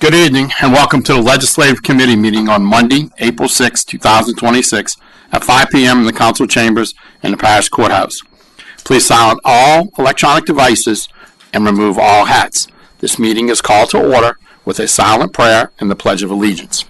Good evening and welcome to the Legislative Committee meeting on Monday, April 6, 2026 at 5 p.m. in the Council Chambers in the Parish Courthouse. Please silence all electronic devices and remove all hats. This meeting is called to order with a silent prayer and the Pledge of Allegiance.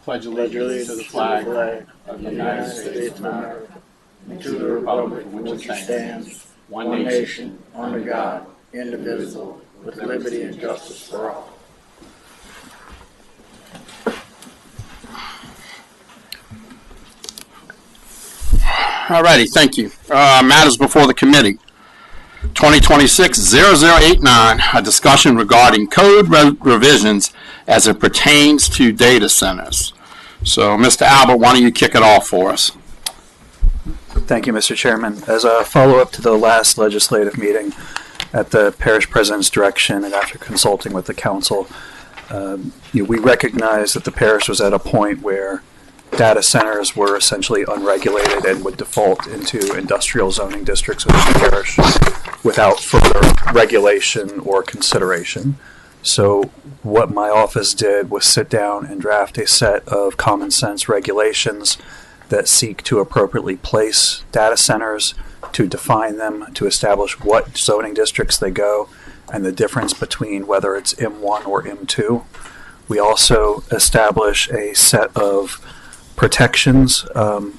Pledge allegiance to the flag of the United States of America and to the republic for which it stands, one nation, under God, indivisible, with liberty and justice for all. All righty, thank you. Matters before the committee. 2026-0089, a discussion regarding code revisions as it pertains to data centers. So, Mr. Albert, why don't you kick it off for us? Thank you, Mr. Chairman. As a follow-up to the last legislative meeting, at the parish president's direction and after consulting with the council, we recognized that the parish was at a point where data centers were essentially unregulated and would default into industrial zoning districts within the parish without further regulation or consideration. So what my office did was sit down and draft a set of common sense regulations that seek to appropriately place data centers, to define them, to establish what zoning districts they go, and the difference between whether it's M1 or M2. We also establish a set of protections. I'll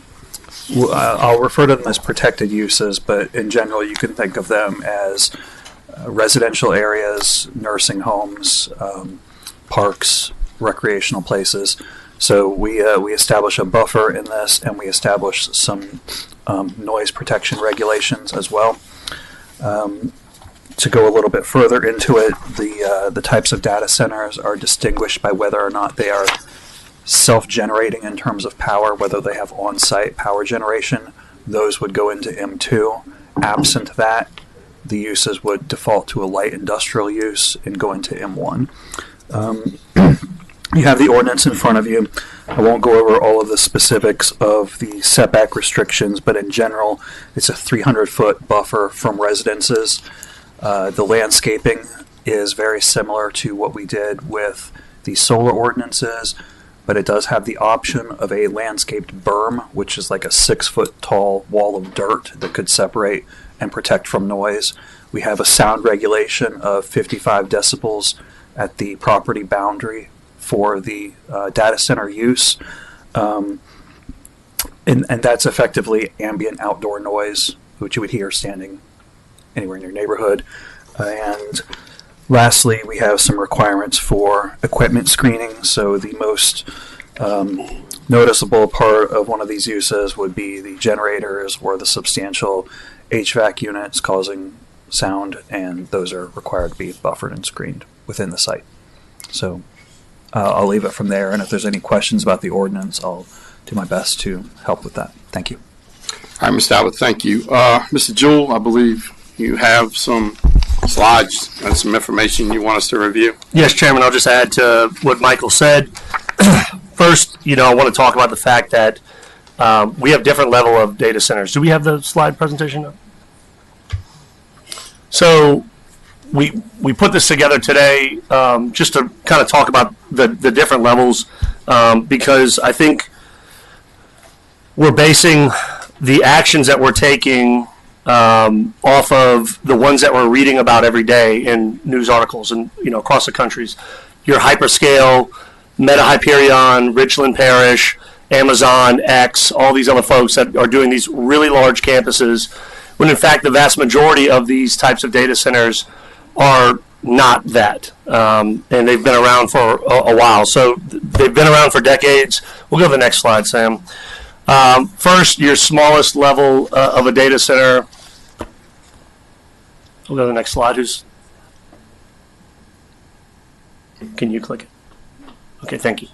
refer to them as protected uses, but in general you can think of them as residential areas, nursing homes, parks, recreational places. So we establish a buffer in this, and we establish some noise protection regulations as well. To go a little bit further into it, the types of data centers are distinguished by whether or not they are self-generating in terms of power, whether they have on-site power generation. Those would go into M2. Absent that, the uses would default to a light industrial use and go into M1. You have the ordinance in front of you. I won't go over all of the specifics of the setback restrictions, but in general, it's a 300-foot buffer from residences. The landscaping is very similar to what we did with the solar ordinances, but it does have the option of a landscaped berm, which is like a 6-foot tall wall of dirt that could separate and protect from noise. We have a sound regulation of 55 decibels at the property boundary for the data center use. And that's effectively ambient outdoor noise, which you would hear standing anywhere in your neighborhood. And lastly, we have some requirements for equipment screening. So the most noticeable part of one of these uses would be the generators or the substantial HVAC units causing sound, and those are required to be buffered and screened within the site. So I'll leave it from there, and if there's any questions about the ordinance, I'll do my best to help with that. Thank you. All right, Mr. Albert, thank you. Mr. Jewell, I believe you have some slides and some information you want us to review. Yes, Chairman, I'll just add to what Michael said. First, I want to talk about the fact that we have different level of data centers. Do we have the slide presentation up? So we put this together today just to kind of talk about the different levels because I think we're basing the actions that we're taking off of the ones that we're reading about every day in news articles and across the countries. Your hyperscale, Meta Hyperion, Richland Parish, Amazon, X, all these other folks that are doing these really large campuses, when in fact the vast majority of these types of data centers are not that. And they've been around for a while. So they've been around for decades. We'll go to the next slide, Sam. First, your smallest level of a data center. We'll go to the next slide. Can you click it? Okay, thank you.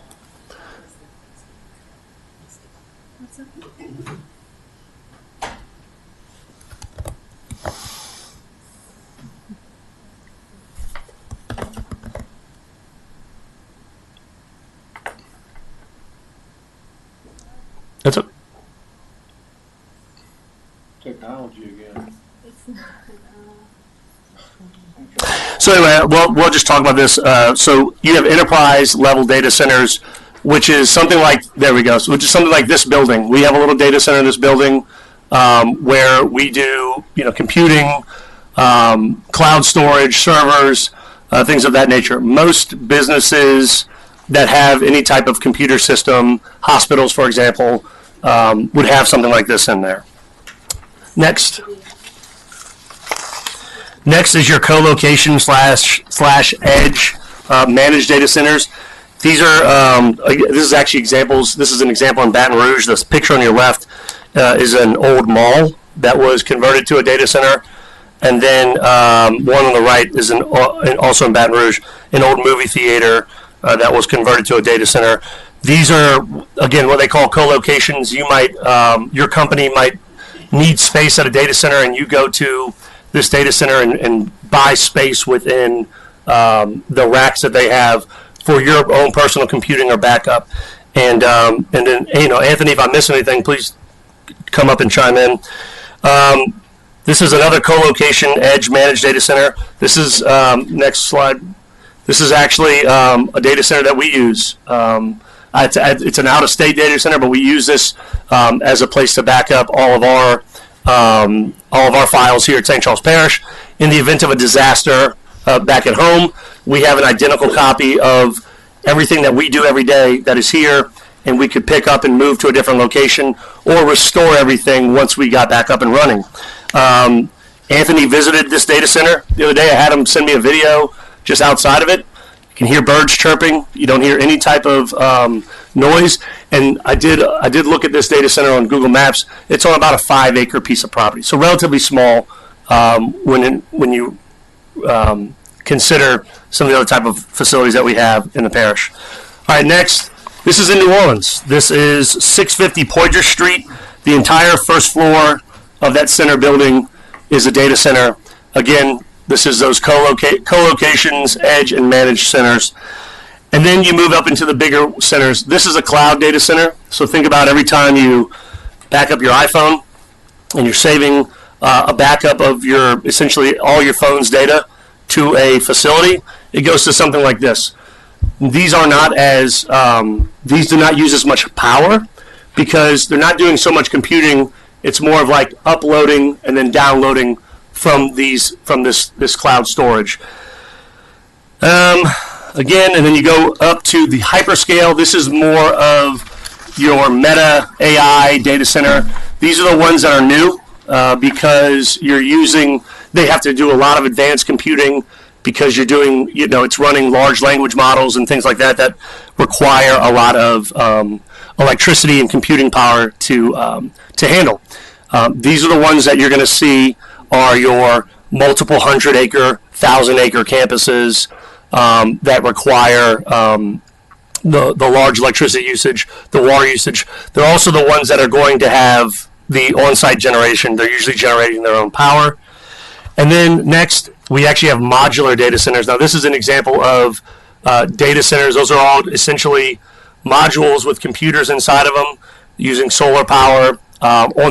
technology again. So anyway, we'll just talk about this. So you have enterprise level data centers, which is something like, there we go, so which is something like this building. We have a little data center in this building where we do, computing, cloud storage, servers, things of that nature. Most businesses that have any type of computer system, hospitals, for example, would have something like this in there. Next. Next is your co-location slash edge managed data centers. These are, this is actually examples. This is an example in Baton Rouge. This picture on your left is an old mall that was converted to a data center. And then one on the right is also in Baton Rouge, an old movie theater that was converted to a data center. These are, again, what they call co-locations. You might, your company might need space at a data center, and you go to this data center and buy space within the racks that they have for your own personal computing or backup. And then, Anthony, if I miss anything, please come up and chime in. This is another co-location edge managed data center. This is, next slide. This is actually a data center that we use. It's an out-of-state data center, but we use this as a place to back up all of our files here at St. Charles Parish. In the event of a disaster back at home, we have an identical copy of everything that we do every day that is here, and we could pick up and move to a different location or restore everything once we got back up and running. Anthony visited this data center the other day. I had him send me a video just outside of it. You can hear birds chirping. You don't hear any type of noise. And I did look at this data center on Google Maps. It's on about a 5-acre piece of property, so relatively small when you consider some of the other type of facilities that we have in the parish. All right, next, this is in New Orleans. This is 650 Poydras Street. The entire first floor of that center building is a data center. Again, this is those co-locations, edge, and managed centers. And then you move up into the bigger centers. This is a cloud data center. So think about every time you back up your iPhone and you're saving a backup of your, essentially all your phone's data to a facility, it goes to something like this. These are not as, these do not use as much power because they're not doing so much computing. It's more of like uploading and then downloading from this cloud storage. Again, and then you go up to the hyperscale. This is more of your Meta AI data center. These are the ones that are new because they have to do a lot of advanced computing because you're doing, it's running large language models and things like that require a lot of electricity and computing power to handle. These are the ones that you're going to see are your multiple 100-acre, 1,000-acre campuses that require the large electricity usage, the water usage. They're also the ones that are going to have the on-site generation. They're usually generating their own power. And then next, we actually have modular data centers. Now, this is an example of data centers. Those are all essentially modules with computers inside of them using solar power.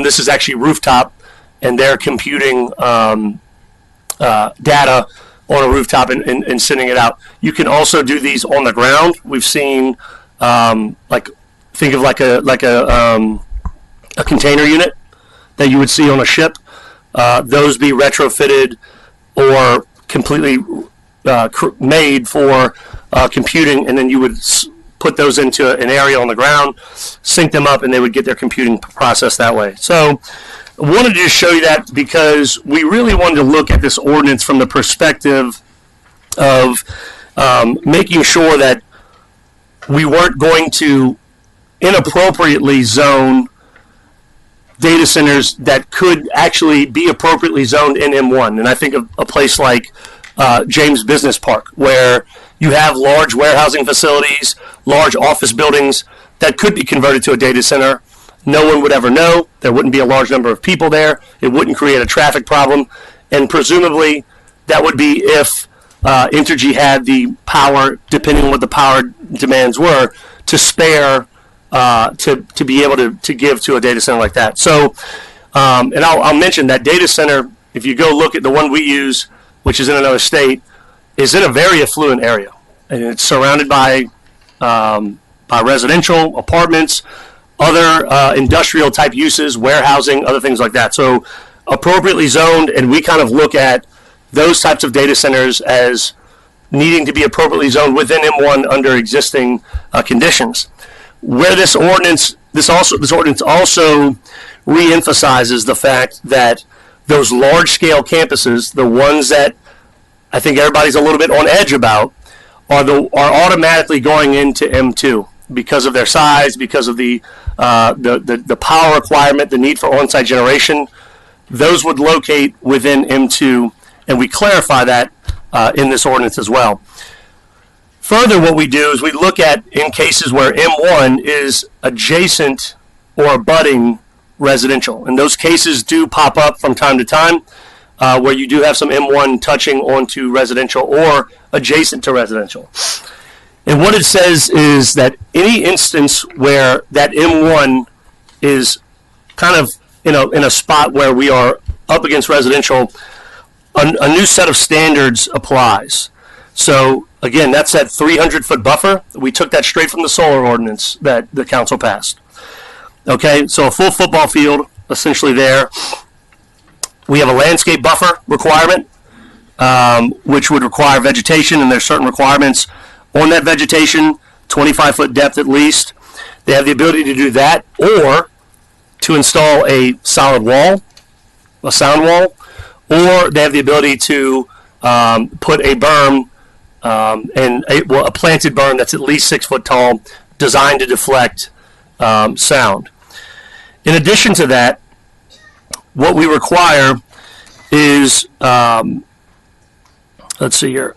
This is actually rooftop, and they're computing data on a rooftop and sending it out. You can also do these on the ground. We've seen think of like a container unit that you would see on a ship. Those be retrofitted or completely made for computing, and then you would put those into an area on the ground, sync them up, and they would get their computing process that way. So I wanted to just show you that because we really wanted to look at this ordinance from the perspective of making sure that we weren't going to inappropriately zone data centers that could actually be appropriately zoned in M1. And I think of a place like James Business Park, where you have large warehousing facilities, large office buildings that could be converted to a data center. No one would ever know. There wouldn't be a large number of people there. It wouldn't create a traffic problem. And presumably, that would be if Entergy had the power, depending on what the power demands were, to spare to be able to give to a data center like that. So And I'll mention that data center, if you go look at the one we use, which is in another state, is in a very affluent area. And it's surrounded by residential, apartments, other industrial type uses, warehousing, other things like that. So appropriately zoned, and we kind of look at those types of data centers as needing to be appropriately zoned within M1 under existing conditions. Where this ordinance also re-emphasizes the fact that those large-scale campuses, the ones that I think everybody's a little bit on edge about, are automatically going into M2 because of their size, because of the power requirement, the need for on-site generation. Those would locate within M2, and we clarify that in this ordinance as well. Further, what we do is we look at in cases where M1 is adjacent or abutting residential. And those cases do pop up from time to time where you do have some M1 touching onto residential or adjacent to residential. And what it says is that any instance where that M1 is kind of in a spot where we are up against residential, a new set of standards applies. So again, that's that 300-foot buffer. We took that straight from the solar ordinance that the council passed. Okay, so a full football field essentially there. We have a landscape buffer requirement, which would require vegetation, and there's certain requirements on that vegetation, 25-foot depth at least. They have the ability to do that, or to install a solid wall, a sound wall, or they have the ability to put a berm and a planted berm that's at least 6 foot tall, designed to deflect sound. In addition to that, what we require is, let's see here,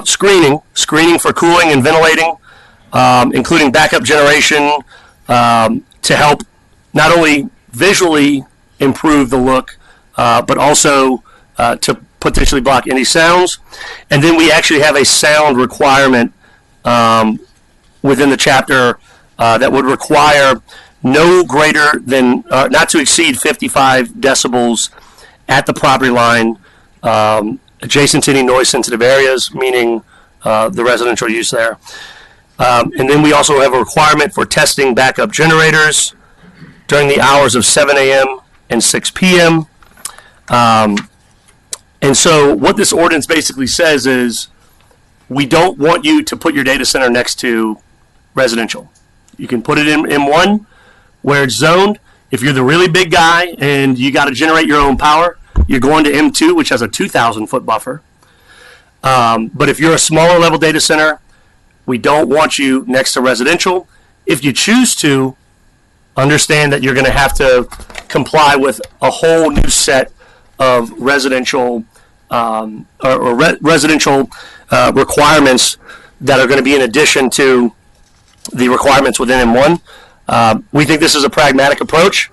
screening for cooling and ventilating, including backup generation to help not only visually improve the look, but also to potentially block any sounds. And then we actually have a sound requirement within the chapter that would require no greater than, not to exceed 55 decibels at the property line adjacent to any noise-sensitive areas, meaning the residential use there. And then we also have a requirement for testing backup generators during the hours of 7 a.m. and 6 p.m. And so what this ordinance basically says is we don't want you to put your data center next to residential. You can put it in M1 where it's zoned. If you're the really big guy and you got to generate your own power, you're going to M2, which has a 2,000-foot buffer. But if you're a smaller level data center, we don't want you next to residential. If you choose to, understand that you're going to have to comply with a whole new set of residential residential requirements that are going to be in addition to the requirements within M1. We think this is a pragmatic approach.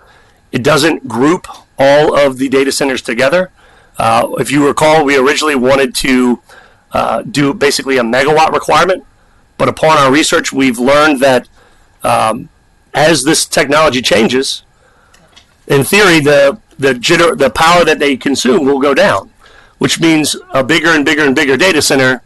It doesn't group all of the data centers together. If you recall, we originally wanted to do basically a megawatt requirement, but upon our research, we've learned that as this technology changes, in theory, the power that they consume will go down, which means a bigger and bigger and bigger data center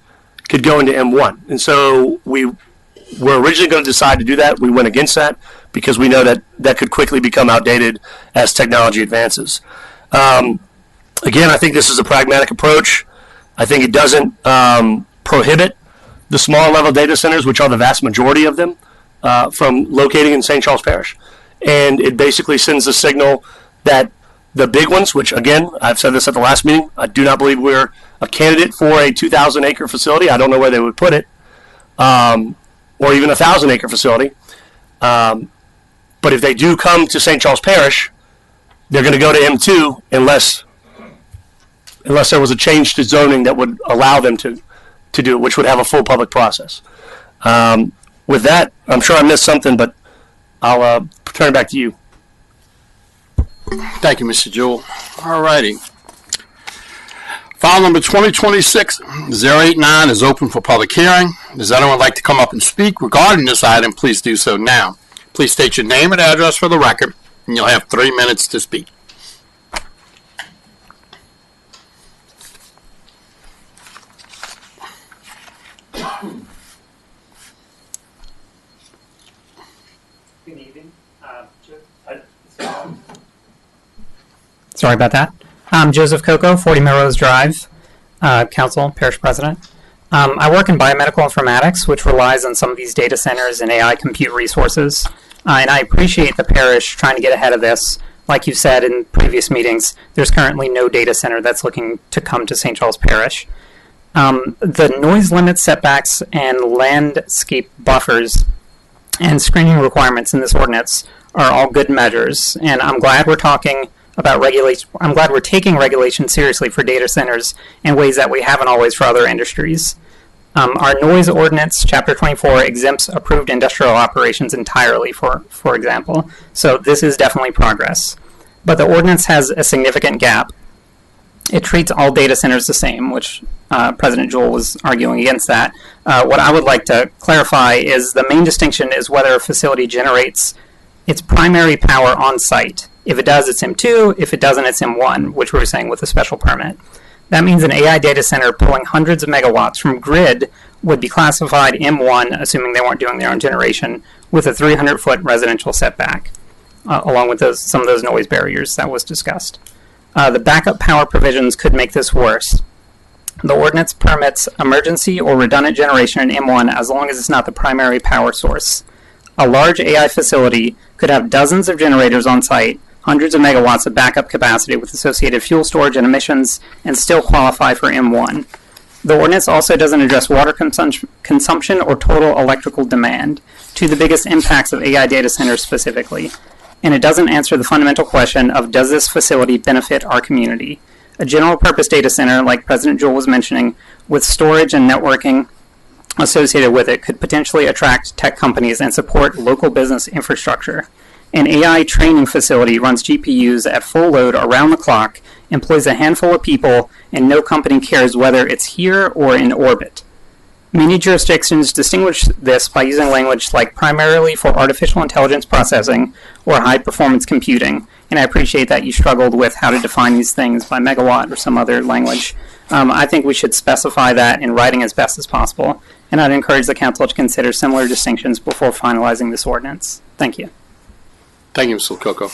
could go into M1. And so we were originally going to decide to do that. We went against that because we know that that could quickly become outdated as technology advances. Again, I think this is a pragmatic approach. I think it doesn't prohibit the small level data centers, which are the vast majority of them, from locating in St. Charles Parish. And it basically sends a signal that the big ones, which again, I've said this at the last meeting, I do not believe we're a candidate for a 2,000-acre facility. I don't know where they would put it, or even a 1,000-acre facility. But if they do come to St. Charles Parish, they're going to go to M2 unless there was a change to zoning that would allow them to do it, which would have a full public process. With that, I'm sure I missed something, but I'll turn it back to you. Thank you, Mr. Jewell. All righty. File number 2026-089 is open for public hearing. Does anyone like to come up and speak regarding this item? Please do so now. Please state your name and address for the record, and you'll have 3 minutes to speak. Good evening. Sorry about that. I'm Joseph Coco, 40 Melrose Drive, Council, Parish President. I work in biomedical informatics, which relies on some of these data centers and AI compute resources. And I appreciate the parish trying to get ahead of this. Like you've said in previous meetings, there's currently no data center that's looking to come to St. Charles Parish. The noise limit setbacks and landscape buffers and screening requirements in this ordinance are all good measures, and I'm glad we're talking about regulation. I'm glad we're taking regulation seriously for data centers in ways that we haven't always for other industries. Our noise ordinance, Chapter 24, exempts approved industrial operations entirely, for example. So this is definitely progress. But the ordinance has a significant gap. It treats all data centers the same, which President Jewell was arguing against that. What I would like to clarify is the main distinction is whether a facility generates its primary power on site. If it does, it's M2. If it doesn't, it's M1, which we were saying with a special permit. That means an AI data center pulling hundreds of megawatts from grid would be classified M1, assuming they weren't doing their own generation, with a 300-foot residential setback, along with some of those noise barriers that was discussed. The backup power provisions could make this worse. The ordinance permits emergency or redundant generation in M1 as long as it's not the primary power source. A large AI facility could have dozens of generators on site, hundreds of megawatts of backup capacity with associated fuel storage and emissions, and still qualify for M1. The ordinance also doesn't address water consumption or total electrical demand, two of the biggest impacts of AI data centers specifically. And it doesn't answer the fundamental question of, does this facility benefit our community? A general purpose data center, like President Jewell was mentioning, with storage and networking associated with it, could potentially attract tech companies and support local business infrastructure. An AI training facility runs GPUs at full load around the clock, employs a handful of people, and no company cares whether it's here or in orbit. Many jurisdictions distinguish this by using language like primarily for artificial intelligence processing or high-performance computing, and I appreciate that you struggled with how to define these things by megawatt or some other language. I think we should specify that in writing as best as possible, and I'd encourage the council to consider similar distinctions before finalizing this ordinance. Thank you. Thank you, Mr. Coco.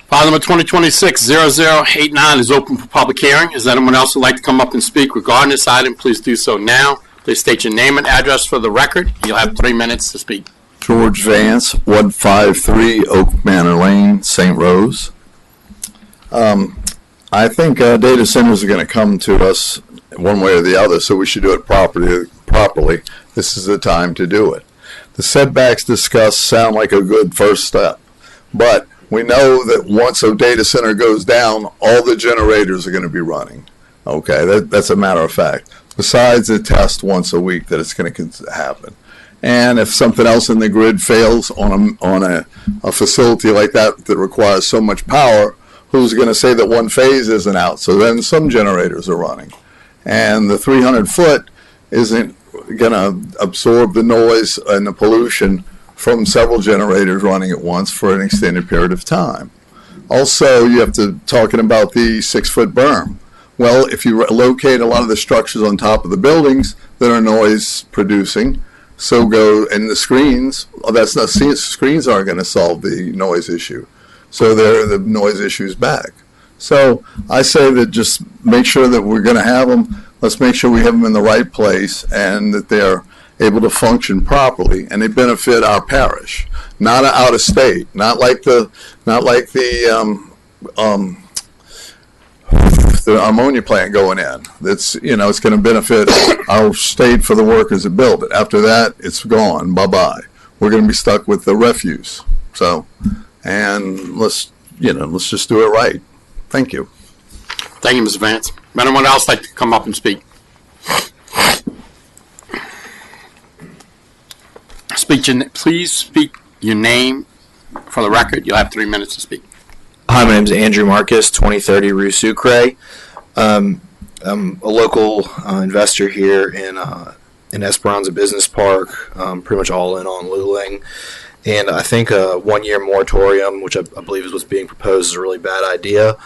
File number 2026-0089 is open for public hearing. Is there anyone else who would like to come up and speak regarding this item? Please do so now. Please state your name and address for the record. You'll have 3 minutes to speak. George Vance, 153 Oak Manor Lane, St. Rose. I think data centers are going to come to us one way or the other, so we should do it properly. This is the time to do it. The setbacks discussed sound like a good first step, but we know that once a data center goes down, all the generators are going to be running. Okay, that's a matter of fact. Besides the test once a week that it's going to happen. And if something else in the grid fails on a facility like that that requires so much power, who's going to say that one phase isn't out? So then some generators are running. And the 300 foot isn't going to absorb the noise and the pollution from several generators running at once for an extended period of time. Also, you have to talking about the 6 foot berm. Well, if you locate a lot of the structures on top of the buildings that are noise producing, so go and the screens. That's not screens aren't going to solve the noise issue. So the noise issue is back. So I say that just make sure that we're going to have them. Let's make sure we have them in the right place and that they're able to function properly and they benefit our parish, not out of state, not like the ammonia plant going in. That's, it's going to benefit our state for the workers that build it. After that, it's gone. Bye-bye. We're going to be stuck with the refuse. So, and let's just do it right. Thank you. Thank you, Mr. Vance. Would anyone else like to come up and speak? Please speak your name for the record. You'll have 3 minutes to speak. Hi, my name is Andrew Marcus, 2030 Rue Sucre. I'm a local investor here in Esperanza Business Park, pretty much all in on Luling. And I think a 1-year moratorium, which I believe is what's being proposed, is a really bad idea.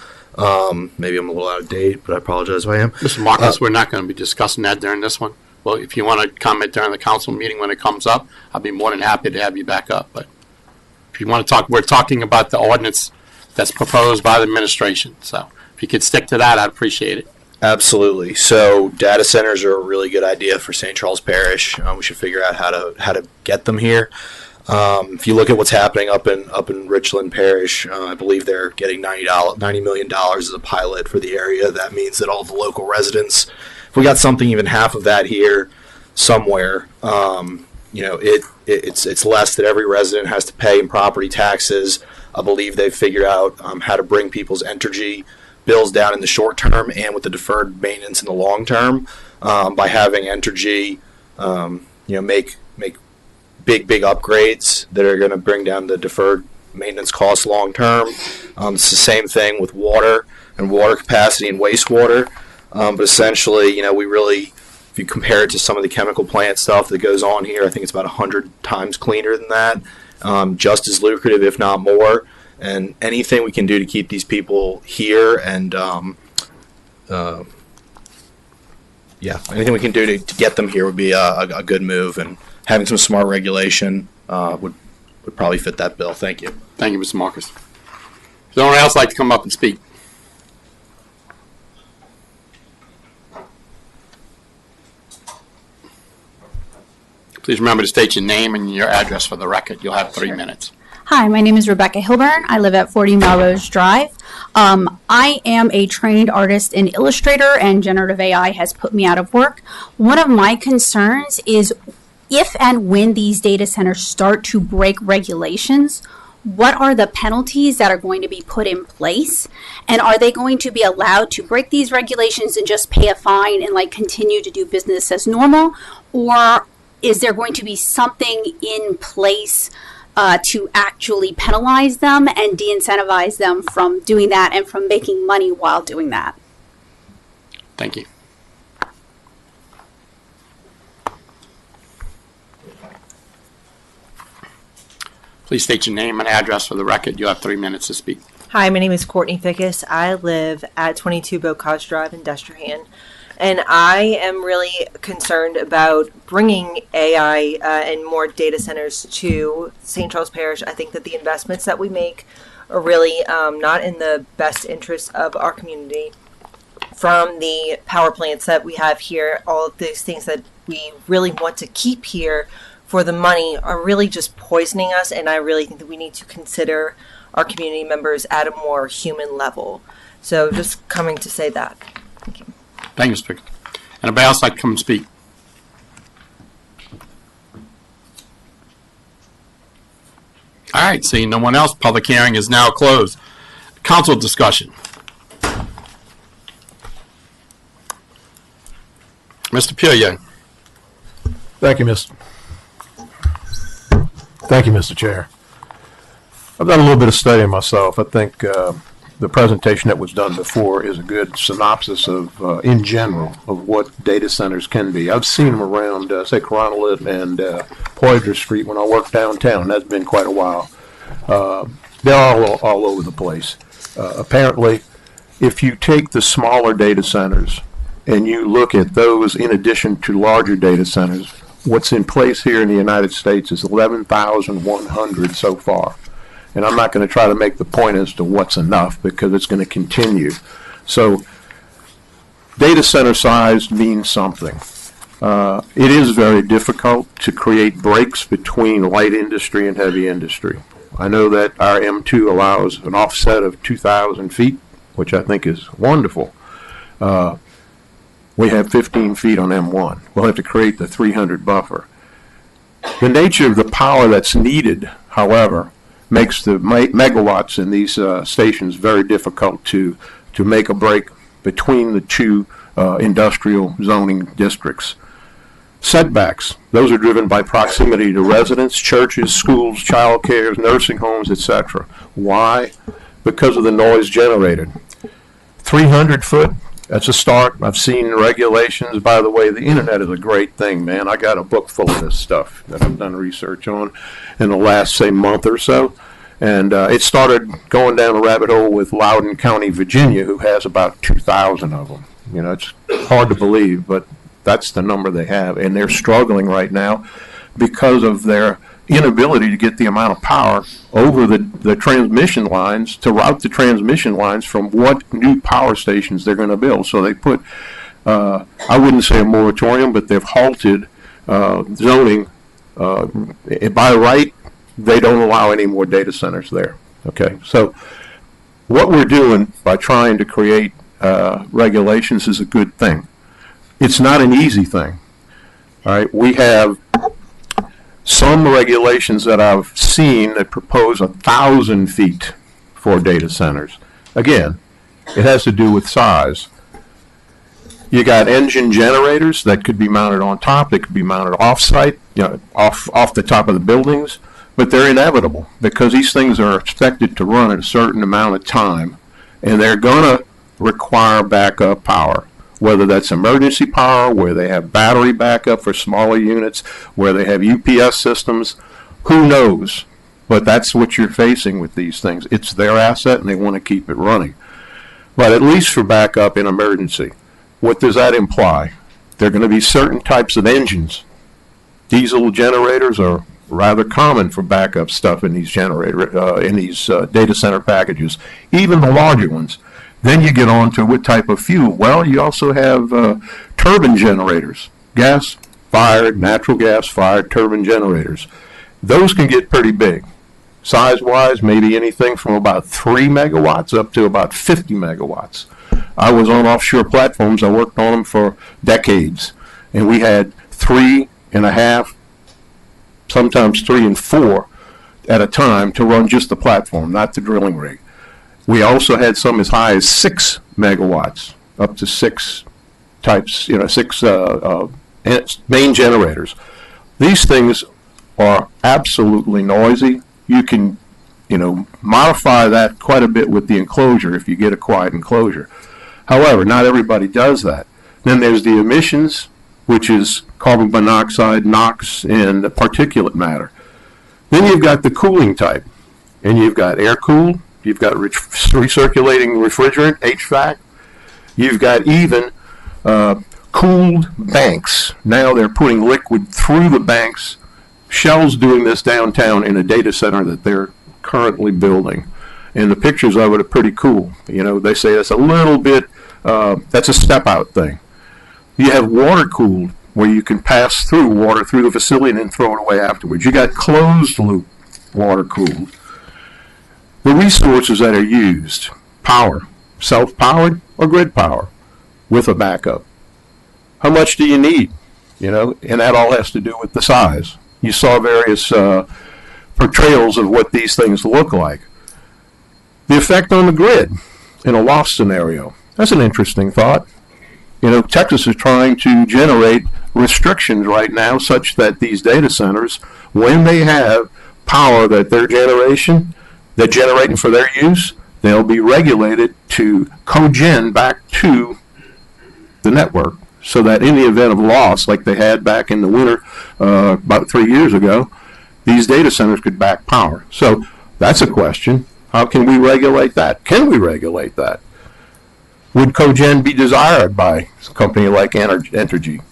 Maybe I'm a little out of date, but I apologize if I am. Mr. Marcus, we're not going to be discussing that during this one. Well, if you want to comment during the council meeting when it comes up, I'll be more than happy to have you back up. But if you want to talk, we're talking about the ordinance that's proposed by the administration. So if you could stick to that, I'd appreciate it. Absolutely. So data centers are a really good idea for St. Charles Parish. We should figure out how to get them here. If you look at what's happening up in Richland Parish, I believe they're getting $90 million as a pilot for the area. That means that all the local residents, if we got something even half of that here somewhere, it's less that every resident has to pay in property taxes. I believe they've figured out how to bring people's energy bills down in the short term and with the deferred maintenance in the long term by having Entergy, make big upgrades that are going to bring down the deferred maintenance costs long term. It's the same thing with water and water capacity and wastewater. But essentially, we really, if you compare it to some of the chemical plant stuff that goes on here, I think it's about 100 times cleaner than that, just as lucrative, if not more. And anything we can do to keep these people here and, anything we can do to get them here would be a good move. And having some smart regulation would probably fit that bill. Thank you. Thank you, Mr. Marcus. Does anyone else like to come up and speak? Please remember to state your name and your address for the record. You'll have 3 minutes. Hi, my name is Rebecca Hillburn. I live at 40 Melrose Drive. I am a trained artist and illustrator, and generative AI has put me out of work. One of my concerns is if and when these data centers start to break regulations, what are the penalties that are going to be put in place? And are they going to be allowed to break these regulations and just pay a fine and continue to do business as normal? Or is there going to be something in place to actually penalize them and de-incentivize them from doing that and from making money while doing that? Thank you. Please state your name and address for the record. You have 3 minutes to speak. Hi, my name is Courtney Ficus. I live at 22 Bocage Drive in Destrehan. And I am really concerned about bringing AI and more data centers to St. Charles Parish. I think that the investments that we make are really not in the best interest of our community. From the power plants that we have here, all of these things that we really want to keep here for the money are really just poisoning us. And I really think that we need to consider our community members at a more human level. So just coming to say that. Thank you. Thank you, Speaker. Anybody else like to come and speak? All right, seeing no one else, public hearing is now closed. Council discussion. Mr. Pilié. Thank you, Mr. Chair. I've done a little bit of studying myself. I think the presentation that was done before is a good synopsis of, in general, of what data centers can be. I've seen them around, say, Coronaway and Poydras Street when I worked downtown. That's been quite a while. They're all over the place. Apparently, if you take the smaller data centers and you look at those in addition to larger data centers, what's in place here in the United States is 11,100 so far. And I'm not going to try to make the point as to what's enough because it's going to continue. So data center size means something. It is very difficult to create breaks between light industry and heavy industry. I know that our M2 allows an offset of 2,000 feet, which I think is wonderful. We have 15 feet on M1. We'll have to create the 300 buffer. The nature of the power that's needed, however, makes the megawatts in these stations very difficult to make a break between the two industrial zoning districts. Setbacks, those are driven by proximity to residents, churches, schools, child care, nursing homes, etc. Why? Because of the noise generated. 300 foot That's a start. I've seen regulations. By the way, the internet is a great thing, man. I got a book full of this stuff that I've done research on in the last, say, month or so. And it started going down a rabbit hole with Loudoun County, Virginia, who has about 2,000 of them. You know, it's hard to believe, but that's the number they have. And they're struggling right now because of their inability to get the amount of power over the transmission lines to route the transmission lines from what new power stations they're going to build. So they put, I wouldn't say a moratorium, but they've halted zoning. By right, they don't allow any more data centers there. Okay, so what we're doing by trying to create regulations is a good thing. It's not an easy thing. All right, we have some regulations that I've seen that propose 1,000 feet for data centers. Again, it has to do with size. You got engine generators that could be mounted on top, they could be mounted off-site, you know, off the top of the buildings, but they're inevitable because these things are expected to run at a certain amount of time, and they're going to require backup power. Whether that's emergency power, where they have battery backup for smaller units, where they have UPS systems, who knows? But that's what you're facing with these things. It's their asset and they want to keep it running. But at least for backup in emergency. What does that imply? There are going to be certain types of engines. Diesel generators are rather common for backup stuff in these data center packages, even the larger ones. Then you get on to what type of fuel. Well, you also have turbine generators, gas-fired, natural gas-fired turbine generators. Those can get pretty big. Size-wise, maybe anything from about 3 megawatts up to about 50 megawatts. I was on offshore platforms. I worked on them for decades. And we had 3.5, sometimes 3 and 4 at a time to run just the platform, not the drilling rig. We also had some as high as 6 megawatts, up to 6 types, 6 main generators. These things are absolutely noisy. You can, modify that quite a bit with the enclosure if you get a quiet enclosure. However, not everybody does that. Then there's the emissions, which is carbon monoxide, NOx, and the particulate matter. Then you've got the cooling type, and you've got air-cooled. You've got recirculating refrigerant, HVAC. You've got even cooled banks. Now they're putting liquid through the banks. Shell's doing this downtown in a data center that they're currently building. And the pictures of it are pretty cool. They say that's a little bit, that's a step-out thing. You have water-cooled, where you can pass through water through the facility and then throw it away afterwards. You got closed-loop water-cooled. The resources that are used, power, self-powered or grid power with a backup. How much do you need? And that all has to do with the size. You saw various portrayals of what these things look like. The effect on the grid in a loss scenario. That's an interesting thought. Texas is trying to generate restrictions right now such that these data centers, when they have power that they're generating for their use, they'll be regulated to cogen back to the network so that in the event of loss, like they had back in the winter about 3 years ago, these data centers could back power. So that's a question. How can we regulate that? Can we regulate that? Would cogen be desired by a company like Entergy?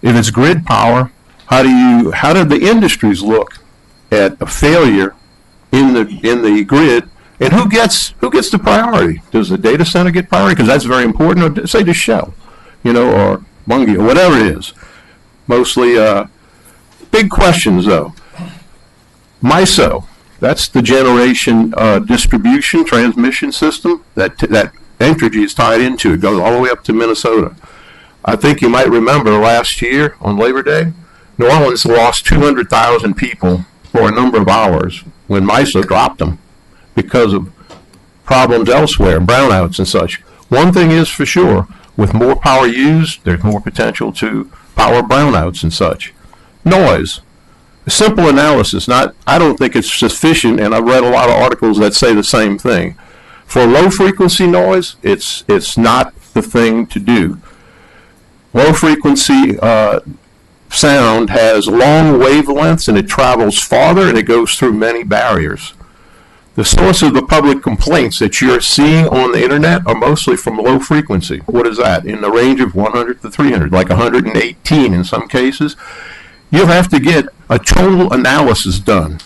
If it's grid power, how do the industries look at a failure in the grid, and who gets the priority? Does the data center get priority? Because that's very important. Or say the Shell, or Bungie, or whatever it is. Mostly big questions though. MISO, that's the generation distribution transmission system that Entergy is tied into. It goes all the way up to Minnesota. I think you might remember last year on Labor Day, New Orleans lost 200,000 people for a number of hours when MISO dropped them because of problems elsewhere, brownouts and such. One thing is for sure, with more power used, there's more potential to power brownouts and such. Noise. A simple analysis, I don't think it's sufficient, and I've read a lot of articles that say the same thing. For low frequency noise, it's not the the thing to do. Low frequency sound has long wavelengths and it travels farther and it goes through many barriers. The source of the public complaints that you're seeing on the internet are mostly from low frequency. What is that? In the range of 100 to 300, like 118 in some cases. You'll have to get a tonal analysis done,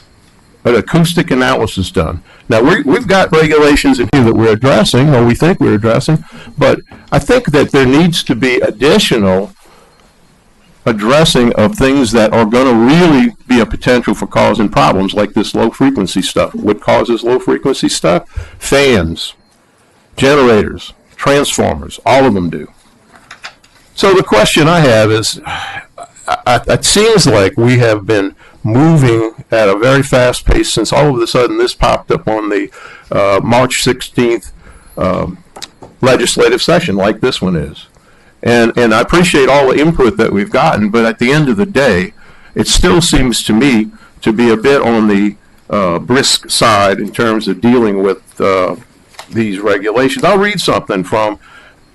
an acoustic analysis done. Now, we've got regulations in here that we're addressing, or we think we're addressing, but I think that there needs to be additional addressing of things that are going to really be a potential for causing problems, like this low frequency stuff. What causes low frequency stuff? Fans, generators, transformers, all of them do. So the question I have is, it seems like we have been moving at a very fast pace since all of a sudden this popped up on the March 16th legislative session, like this one is. And I appreciate all the input that we've gotten, but at the end of the day, it still seems to me to be a bit on the brisk side in terms of dealing with these regulations. I'll read something from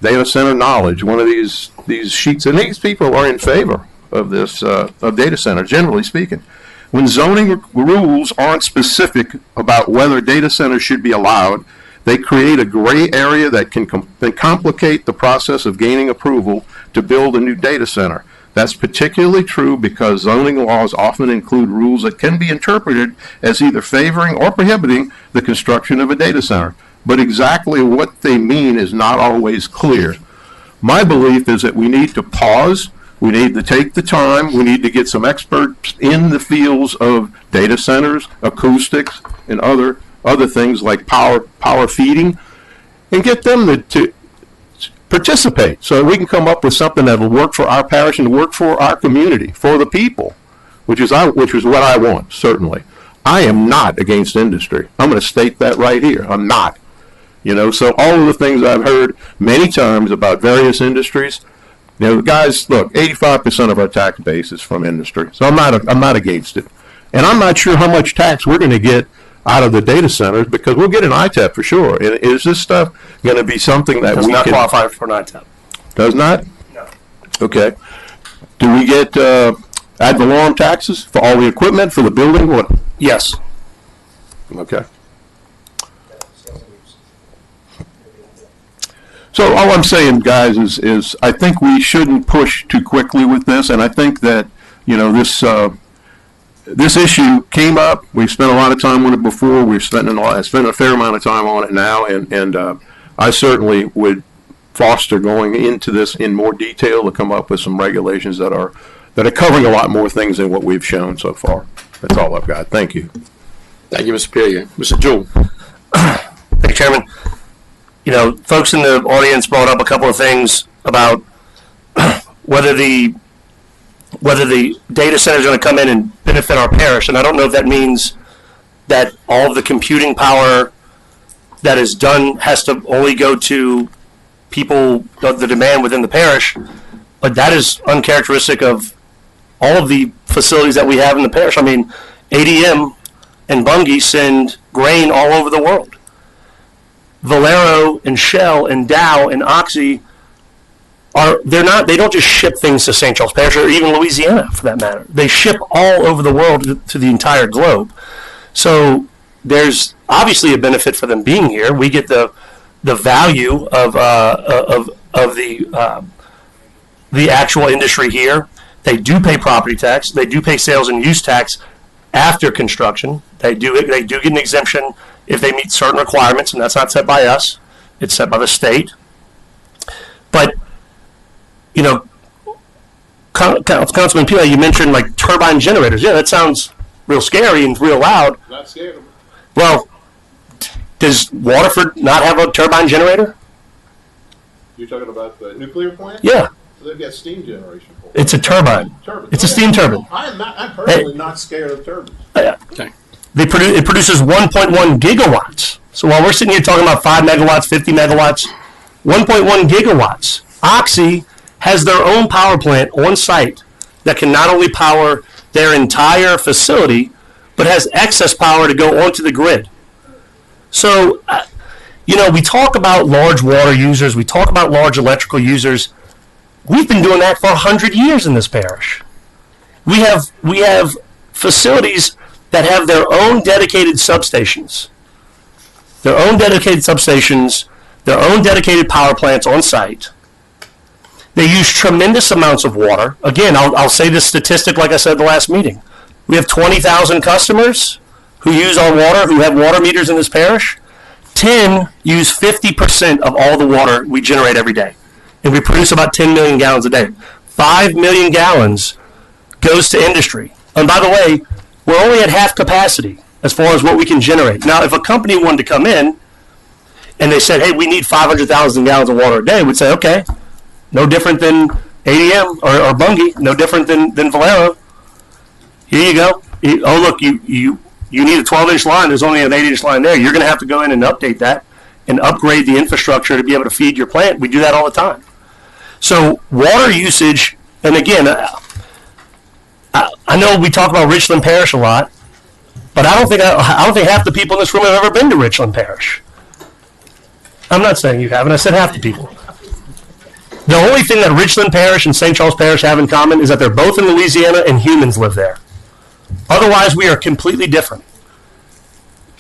Data Center Knowledge, one of these sheets, and these people are in favor of this, of data center, generally speaking. When zoning rules aren't specific about whether data centers should be allowed, they create a gray area that can complicate the process of gaining approval to build a new data center. That's particularly true because zoning laws often include rules that can be interpreted as either favoring or prohibiting the construction of a data center. But exactly what they mean is not always clear. My belief is that we need to pause. We need to take the time. We need to get some experts in the fields of data centers, acoustics, and other things like power feeding, and get them to participate so we can come up with something that will work for our parish and work for our community, for the people, which is what I want, certainly. I am not against industry. I'm going to state that right here. I'm not. So all of the things I've heard many times about various industries, guys, look, 85% of our tax base is from industry, so I'm not against it. And I'm not sure how much tax we're going to get out of the data centers, because we'll get an ITAP for sure. And is this stuff going to be something that Does not qualify for an ITAP. Does not? No. Okay. Do we get ad valorem taxes for all the equipment, for the building? What? Yes. Okay. So all I'm saying, guys, is I think we shouldn't push too quickly with this, and I think that this issue came up. We've spent a lot of time on it before. We've spent a fair amount of time on it now, and I certainly would foster going into this in more detail to come up with some regulations that are covering a lot more things than what we've shown so far. That's all I've got. Thank you. Thank you, Mr. Pilié. Mr. Jewell. Thank you, Chairman. Folks in the audience brought up a couple of things about whether the data center is going to come in and benefit our parish, and I don't know if that means that all of the computing power that is done has to only go to people, the demand within the parish, but that is uncharacteristic of all of the facilities that we have in the parish. I mean, ADM and Bungie send grain all over the world. Valero and Shell and Dow and Oxy they don't just ship things to St. Charles Parish or even Louisiana for that matter. They ship all over the world to the entire globe. So there's obviously a benefit for them being here. We get the value of the actual industry here. They do pay property tax. They do pay sales and use tax after construction. They do get an exemption if they meet certain requirements, and that's not set by us. It's set by the state. But Councilman Pilié, you mentioned like turbine generators. Yeah, that sounds real scary and real loud. Not scared of them. Well, does Waterford not have a turbine generator? You're talking about the nuclear plant? Yeah. So they've got steam generation for it. It's a turbine. It's a steam turbine. I'm personally not scared of turbines. Okay. It produces 1.1 gigawatts. So while we're sitting here talking about 5 megawatts, 50 megawatts, 1.1 gigawatts. Oxy has their own power plant on site that can not only power their entire facility, but has excess power to go onto the grid. So we talk about large water users, we talk about large electrical users. We've been doing that for 100 years in this parish. We have facilities that have their own dedicated substations, their own dedicated power plants on site. They use tremendous amounts of water. Again, I'll say this statistic like I said in the last meeting. We have 20,000 customers who use our water, who have water meters in this parish. 10 use 50% of all the water we generate every day. And we produce about 10 million gallons a day. 5 million gallons goes to industry. And by the way, we're only at half capacity as far as what we can generate. Now, if a company wanted to come in and they said, hey, we need 500,000 gallons of water a day, we'd say, okay, no different than ADM or Bungie, no different than Valero. Here you go. Oh, look, you need a 12-inch line. There's only an 8-inch line there. You're going to have to go in and update that and upgrade the infrastructure to be able to feed your plant. We do that all the time. So water usage, and again, I know we talk about Richland Parish a lot, but I don't think half the people in this room have ever been to Richland Parish. I'm not saying you haven't. I said half the people. The only thing that Richland Parish and St. Charles Parish have in common is that they're both in Louisiana and humans live there. Otherwise, we are completely different.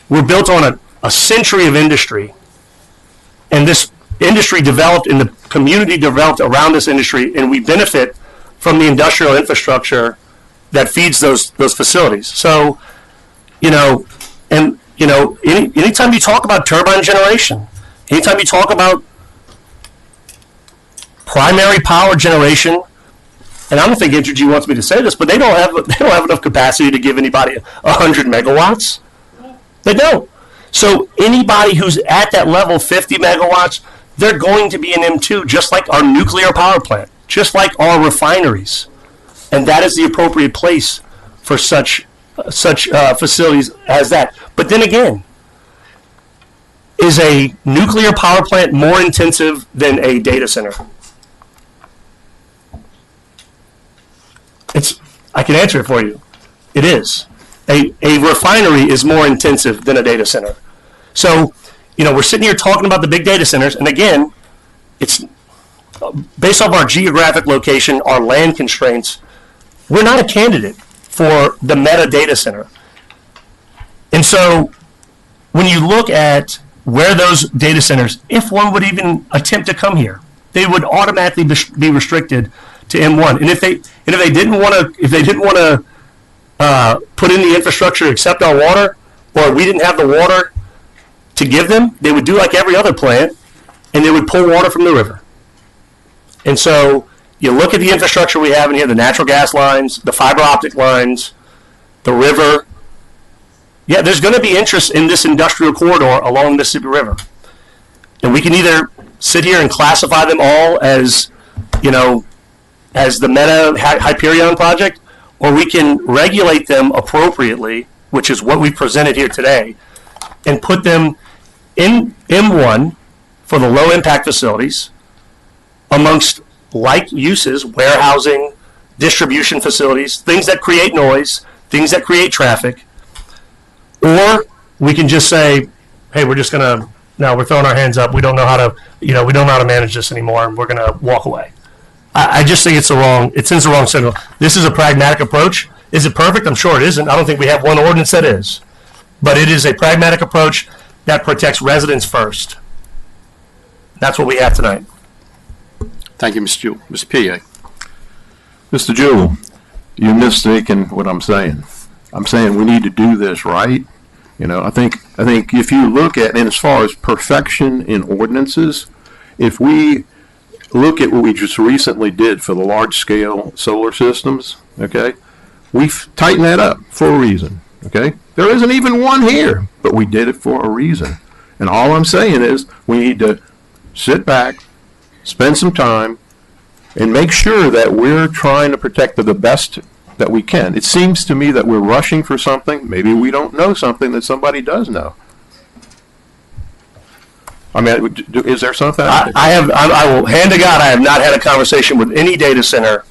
We're built on a century of industry, and this industry developed and the community developed around this industry, and we benefit from the industrial infrastructure that feeds those facilities. So, anytime you talk about turbine generation, anytime you talk about primary power generation, and I don't think Entergy wants me to say this, but they don't have enough capacity to give anybody 100 megawatts. They don't. So anybody who's at that level, 50 megawatts, they're going to be an M2, just like our nuclear power plant, just like our refineries. And that is the appropriate place for such facilities as that. But then again, is a nuclear power plant more intensive than a data center? I can answer it for you. It is. A refinery is more intensive than a data center. So, we're sitting here talking about the big data centers, and again, it's based off our geographic location, our land constraints, we're not a candidate for the meta data center. And so, when you look at where those data centers, if one would even attempt to come here, they would automatically be restricted to M1. And if they didn't want to put in the infrastructure to accept our water, or we didn't have the water to give them, they would do like every other plant, and they would pull water from the river. And so you look at the infrastructure we have in here, the natural gas lines, the fiber optic lines, the river. Yeah, there's going to be interest in this industrial corridor along the Mississippi River. And we can either sit here and classify them all as, as the Meta Hyperion project, or we can regulate them appropriately, which is what we presented here today, and put them in M1 for the low impact facilities amongst like uses, warehousing, distribution facilities, things that create noise, things that create traffic. Or we can just say, hey, we're throwing our hands up. We don't know how to, we don't know how to manage this anymore, and we're going to walk away. I just think it sends the wrong signal. This is a pragmatic approach. Is it perfect? I'm sure it isn't. I don't think we have one ordinance that is. But it is a pragmatic approach that protects residents first. That's what we have tonight. Thank you, Mr. Jewell. Mr. Pilié. Mr. Jewell, you're mistaken what I'm saying. I'm saying we need to do this right. I think if you look at, and as far as perfection in ordinances, if we look at what we just recently did for the large-scale solar systems, okay, we've tightened that up for a reason, okay? There isn't even one here, but we did it for a reason. And all I'm saying is we need to sit back, spend some time, and make sure that we're trying to protect the best that we can. It seems to me that we're rushing for something. Maybe we don't know something that somebody does know. I mean, is there something? I will hand to God, I have not had a conversation with any data center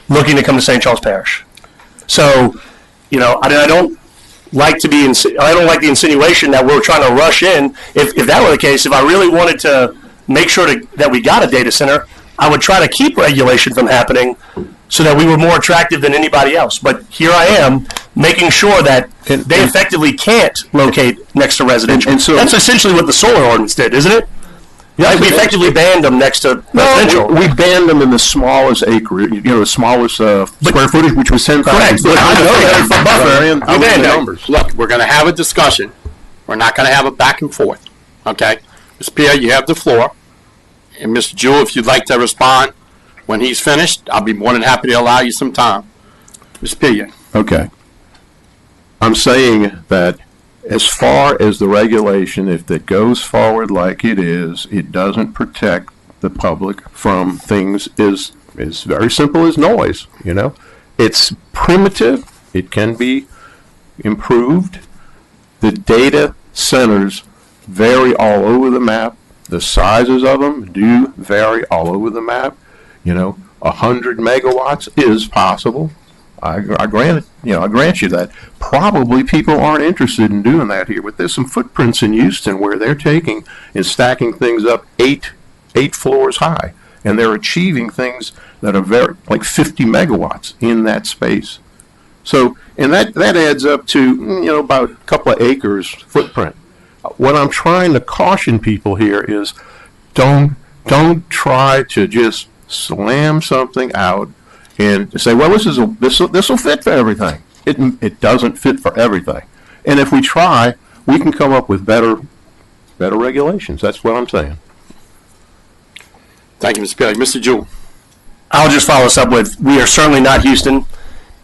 looking to come to St. Charles Parish. So, I don't, like to be, I don't like the insinuation that we're trying to rush in. If that were the case, if I really wanted to make sure that we got a data center, I would try to keep regulation from happening so that we were more attractive than anybody else. But here I am making sure that they effectively can't locate next to residential. And so that's essentially what the solar ordinance did, isn't it? Right? We effectively banned them next to residential. We banned them in the smallest acre, the smallest square footage, which was 10,000. Correct. Look, I know that buffer. I banned the it. numbers. Look, we're going to have a discussion. We're not going to have a back and forth. Okay? Ms. Pierre, you have the floor. And Mr. Jewell, if you'd like to respond when he's finished, I'll be more than happy to allow you some time. Ms. Pilié. Okay. I'm saying that as far as the regulation, if it goes forward like it is, it doesn't protect the public from things is very simple as noise, It's primitive. It can be improved. The data centers vary all over the map. The sizes of them do vary all over the map. 100 megawatts is possible. I grant you that. Probably people aren't interested in doing that here, but there's some footprints in Houston where they're taking and stacking things up eight floors high, and they're achieving things that are like 50 megawatts in that space. So, and that adds up to about a couple of acres footprint. What I'm trying to caution people here is don't try to just slam something out and say, well, this will fit for everything. It doesn't fit for everything. And if we try, we can come up with better regulations. That's what I'm saying. Thank you, Mr. Pilié. Mr. Jewell. I'll just follow us up with, we are certainly not Houston.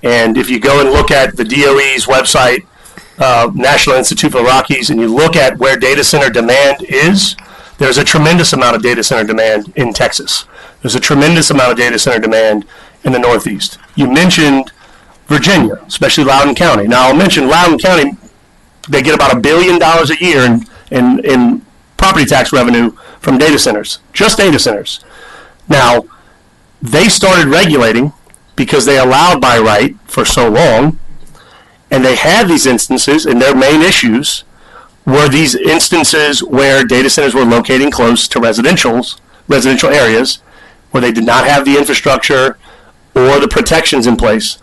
And if you go and look at the DOE's website, National Institute for the Rockies, and you look at where data center demand is, there's a tremendous amount of data center demand in Texas. There's a tremendous amount of data center demand in the Northeast. You mentioned Virginia, especially Loudoun County. Now, I'll mention Loudoun County, they get about $1 billion a year in property tax revenue from data centers, just data centers. Now, they started regulating because they allowed by right for so long, and they had these instances, and their main issues were these instances where data centers were locating close to residential areas where they did not have the infrastructure or the protections in place.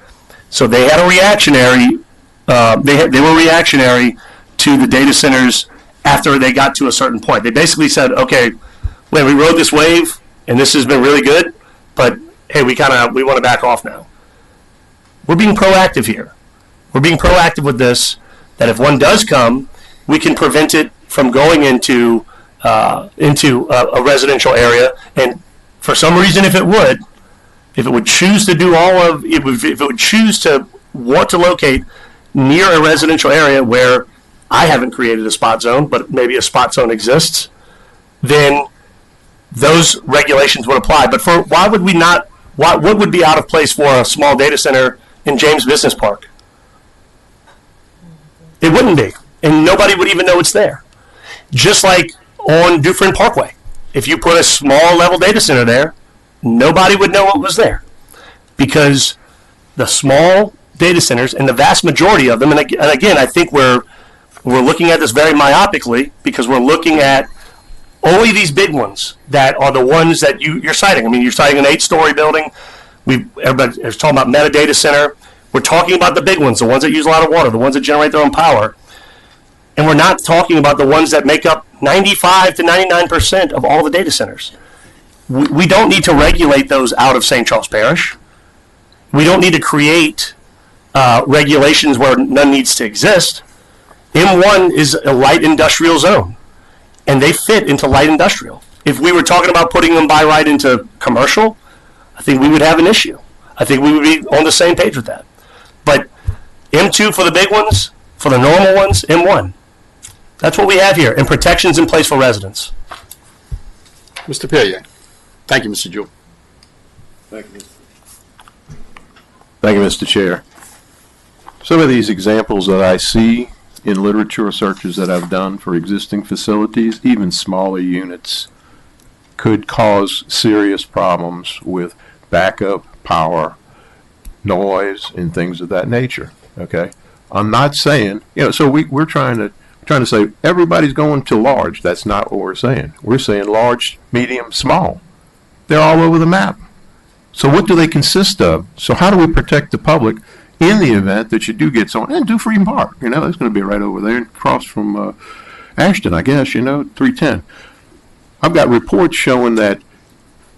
So they had a reactionary, they were reactionary to the data centers after they got to a certain point. They basically said, okay, well, we rode this wave and this has been really good, but hey, we want to back off now. We're being proactive here. We're being proactive with this, that if one does come, we can prevent it from going into a residential area. And for some reason, if it would choose to do if it would choose to want to locate near a residential area where I haven't created a spot zone, but maybe a spot zone exists, then those regulations would apply. But why would we not? What would be out of place for a small data center in James Business Park? It wouldn't be, and nobody would even know it's there. Just like on Dufresne Parkway, if you put a small level data center there, nobody would know what was there, because the small data centers, and the vast majority of them, and again, I think we're looking at this very myopically, because we're looking at only these big ones that are the ones that you're citing. I mean, you're citing an 8-story building. Everybody is talking about metadata center. We're talking about the big ones, the ones that use a lot of water, the ones that generate their own power. And we're not talking about the ones that make up 95 to 99% of all the data centers. We don't need to regulate those out of St. Charles Parish. We don't need to create regulations where none needs to exist. M1 is a light industrial zone, and they fit into light industrial. If we were talking about putting them by right into commercial, I think we would have an issue. I think we would be on the same page with that. But M2 for the big ones, for the normal ones, M1. That's what we have here, and protections in place for residents. Mr. Pilié. Thank you, Mr. Jewell. Thank you, Mr. Chair. Some of these examples that I see in literature searches that I've done for existing facilities, even smaller units, could cause serious problems with backup power, noise, and things of that nature. Okay, I'm not saying, so we're trying to say everybody's going to large. That's not what we're saying. We're saying large, medium, small. They're all over the map. So what do they consist of? So how do we protect the public in the event that you do get someone, and do Freedom Park, it's going to be right over there across from Ashton, I guess, 310. I've got reports showing that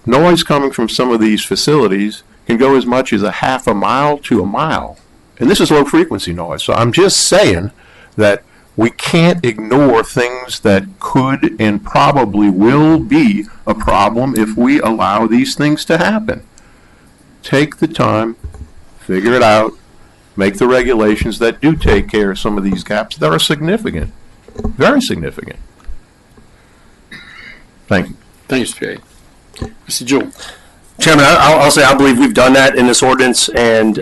noise coming from some of these facilities can go as much as a half a mile to a mile. And this is low frequency noise. So I'm just saying that we can't ignore things that could and probably will be a problem if we allow these things to happen. Take the time, figure it out, make the regulations that do take care of some of these gaps that are significant, very significant. Thank you. Thank you, Mr. Pilié. Mr. Jewell. Chairman, I'll say I believe we've done that in this ordinance, and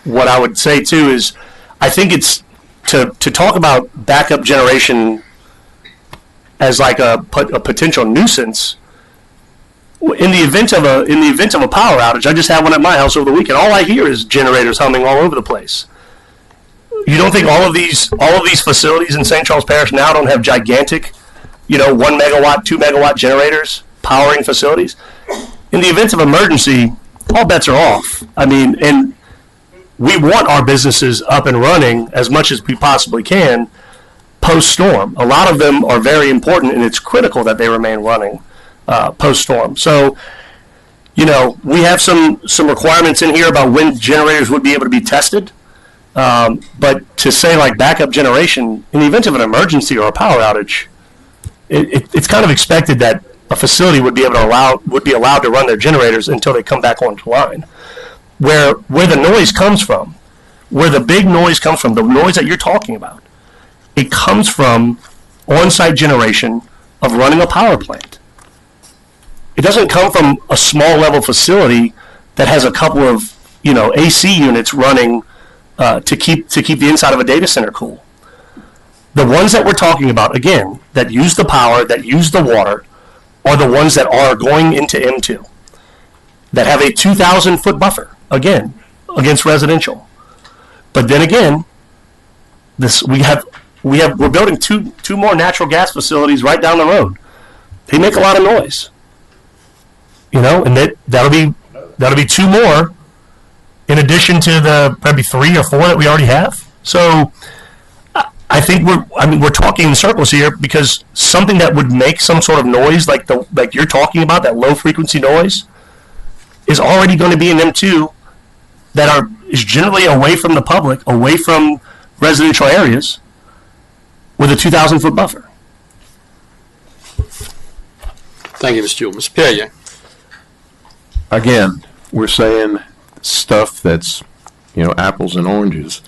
what I would say too is I think it's to talk about backup generation as like a potential nuisance. In the event of a power outage, I just had one at my house over the weekend. All I hear is generators humming all over the place. You don't think all of these facilities in St. Charles Parish now don't have gigantic, 1 megawatt, 2 megawatt generators powering facilities? In the event of emergency, all bets are off. I mean, and we want our businesses up and running as much as we possibly can post-storm. A lot of them are very important, and it's critical that they remain running post-storm. So, we have some requirements in here about when generators would be able to be tested. But to say like backup generation, in the event of an emergency or a power outage, it's kind of expected that a facility would be allowed to run their generators until they come back onto line. Where the noise comes from, where the big noise comes from, the noise that you're talking about, it comes from on-site generation of running a power plant. It doesn't come from a small level facility that has a couple of AC units running to keep the inside of a data center cool. The ones that we're talking about, again, that use the power, that use the water, are the ones that are going into M2, that have a 2,000-foot buffer, again, against residential. But then again, we're building two more natural gas facilities right down the road. They make a lot of noise, and that'll be two more in addition to the probably 3 or 4 that we already have. So I think we're talking in circles here, because something that would make some sort of noise like you're talking about, that low frequency noise, is already going to be in them too, that is generally away from the public, away from residential areas, with a 2,000-foot buffer. Thank you, Mr. Jewell. Mr. Pilié. Again, we're saying stuff that's, apples and oranges.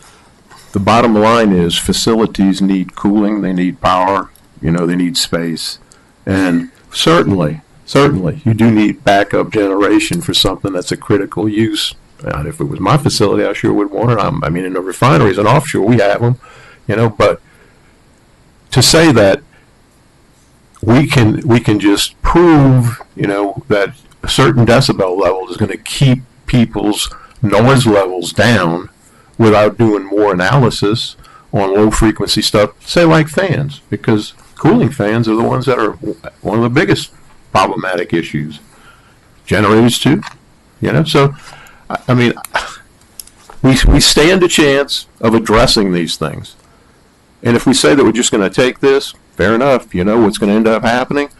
The bottom line is facilities need cooling, they need power, they need space. And certainly, you do need backup generation for something that's a critical use. And if it was my facility, I sure would want it. I mean, in the refineries and offshore, we have them, but to say that we can just prove, that a certain decibel level is going to keep people's noise levels down without doing more analysis on low frequency stuff, say like fans, because cooling fans are the ones that are one of the biggest problematic issues. Generators too, so I mean, we stand a chance of addressing these things. And if we say that we're just going to take this, fair enough, what's going to end up happening,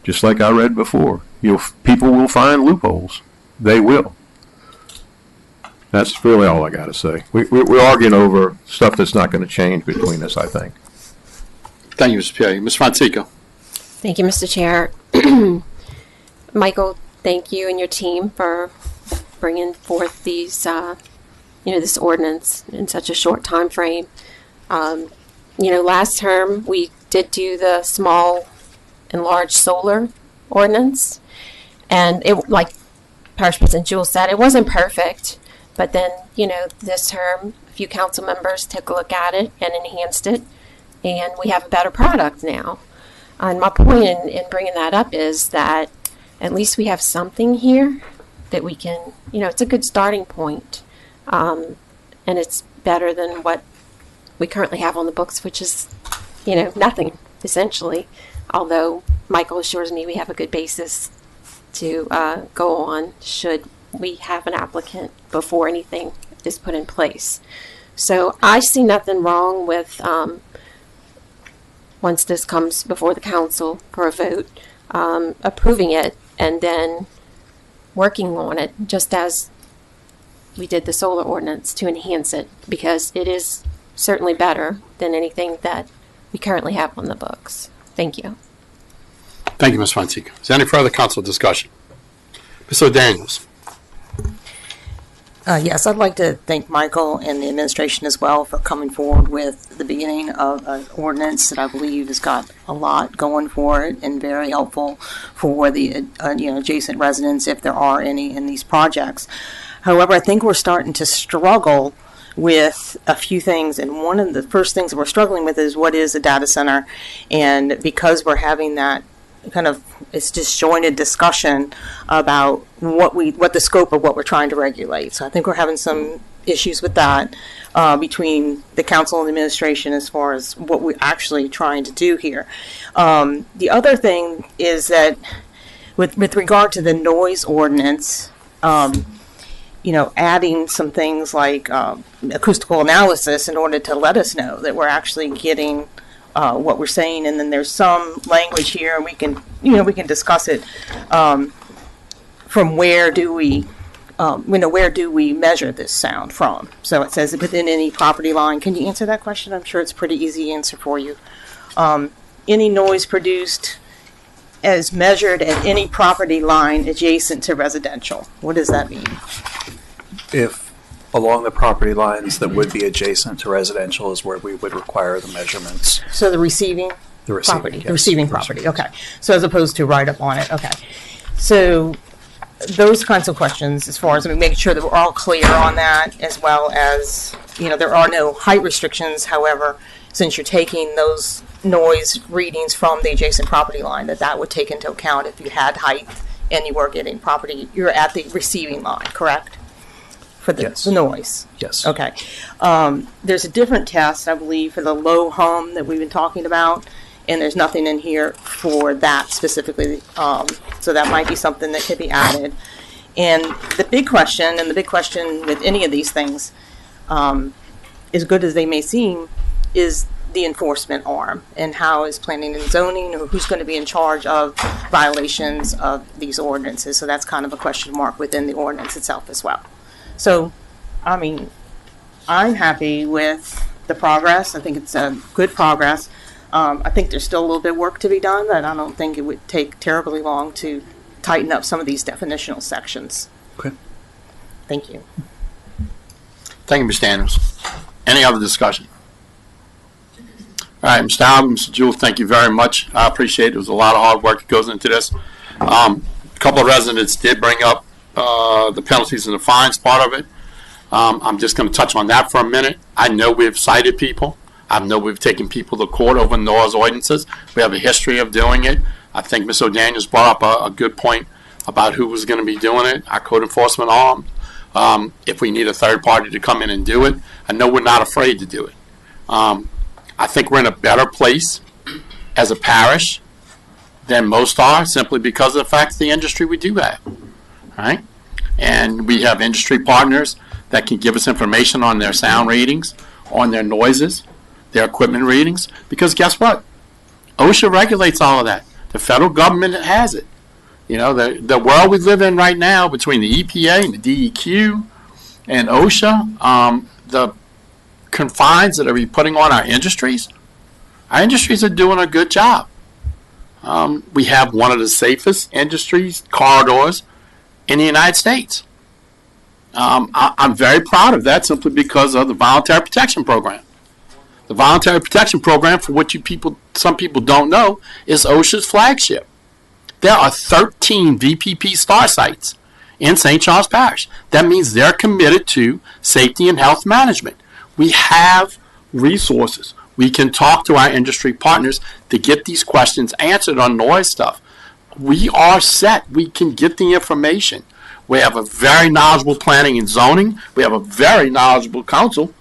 just like I read before, people will find loopholes. They will. That's really all I got to say. We're arguing over stuff that's not going to change between us, I think. Thank you, Mr. Pilié. Ms. Fonseca. Thank you, Mr. Chair. Michael, thank you and your team for bringing forth these, this ordinance in such a short time frame. Last term we did do the small and large solar ordinance, and it, like Parish President Jewell said, it wasn't perfect. But then, this term, a few council members took a look at it and enhanced it, and we have a better product now. And my point in bringing that up is that at least we have something here that we can, it's a good starting point. And it's better than what we currently have on the books, which is, nothing, essentially. Although Michael assures me we have a good basis to go on should we have an applicant before anything is put in place. So I see nothing wrong with, once this comes before the council for a vote, approving it and then working on it just as we did the solar ordinance to enhance it, because it is certainly better than anything that we currently have on the books. Thank you. Thank you, Ms. Fonseca. Is there any further council discussion? Ms. O'Daniels. Yes, I'd like to thank Michael and the administration as well for coming forward with the beginning of an ordinance that I believe has got a lot going for it and very helpful for the adjacent residents if there are any in these projects. However, I think we're starting to struggle with a few things, and one of the first things that we're struggling with is what is a data center, and because we're having that kind of it's disjointed discussion about what the scope of what we're trying to regulate. So I think we're having some issues with that between the council and the administration as far as what we're actually trying to do here. The other thing is that with regard to the noise ordinance, adding some things like acoustical analysis in order to let us know that we're actually getting what we're saying, and then there's some language here, and we can discuss it from where do we measure this sound from. So it says within any property line. Can you answer that question? I'm sure it's a pretty easy answer for you. Any noise produced as measured at any property line adjacent to residential. What does that mean? If along the property lines that would be adjacent to residential is where we would require the measurements. So the receiving property, yes. the receiving property. Okay. So as opposed to right up on it. Okay. So those kinds of questions, as far as making sure that we're all clear on that, as well as there are no height restrictions. However, since you're taking those noise readings from the adjacent property line, that would take into account if you had height and you were getting property, you're at the receiving line, correct? For the, yes. the noise. Yes. Okay. There's a different test, I believe, for the low hum that we've been talking about, and there's nothing in here for that specifically. So that might be something that could be added. And the big question with any of these things, as good as they may seem, is the enforcement arm, and how is planning and zoning, or who's going to be in charge of violations of these ordinances. So that's kind of a question mark within the ordinance itself as well. So, I'm happy with the progress. I think it's a good progress. I think there's still a little bit of work to be done, but I don't think it would take terribly long to tighten up some of these definitional sections. Okay. Thank you. Thank you, Ms. Daniels. Any other discussion? All right, Mr. Allen, Mr. Jewell, thank you very much. I appreciate it. There's a lot of hard work that goes into this. A couple of residents did bring up the penalties and the fines part of it. I'm just going to touch on that for a minute. I know we've cited people. I know we've taken people to court over noise ordinances. We have a history of doing it. I think Ms. O'Daniels brought up a good point about who was going to be doing it, our code enforcement arm. If we need a third party to come in and do it, I know we're not afraid to do it. I think we're in a better place as a parish than most are, simply because of the fact of the industry we do have. Right? And we have industry partners that can give us information on their sound readings, on their noises, their equipment readings, because guess what? OSHA regulates all of that. The federal government has it. The world we live in right now, between the EPA and the DEQ and OSHA, the confines that are putting on our industries are doing a good job. We have one of the safest industries corridors in the United States. I'm very proud of that, simply because of the voluntary protection program. The voluntary protection program, for what some people don't know, is OSHA's flagship. There are 13 VPP star sites in St. Charles Parish. That means they're committed to safety and health management. We have resources. We can talk to our industry partners to get these questions answered on noise stuff. We are set. We can get the information. We have a very knowledgeable planning and zoning. We have a very knowledgeable council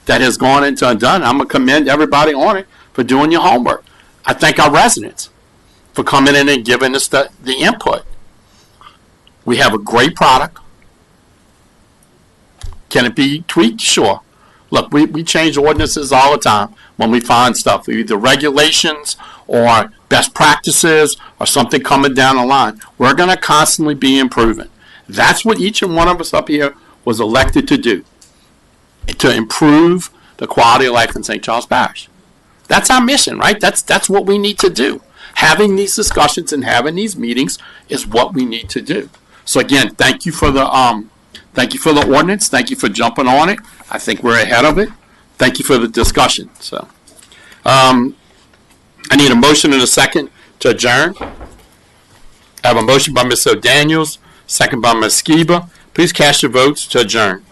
that has gone into and done. I'm going to commend everybody on it for doing your homework. I thank our residents for coming in and giving us the input. We have a great product. Can it be tweaked? Sure. Look, we change ordinances all the time when we find stuff, either regulations or best practices or something coming down the line. We're going to constantly be improving. That's what each and one of us up here was elected to do, to improve the quality of life in St. Charles Parish. That's our mission, right? That's what we need to do. Having these discussions and having these meetings is what we need to do. So again, thank you for the ordinance. Thank you for jumping on it. I think we're ahead of it. Thank you for the discussion. So, I need a motion and a second to adjourn. I have a motion by Ms. O'Daniels, second by Ms. Skiba. Please cast your votes to adjourn.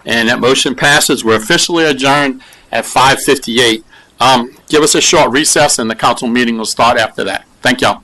And that motion passes. We're officially adjourned at 5:58. Give us a short recess and the council meeting will start after that. Thank y'all.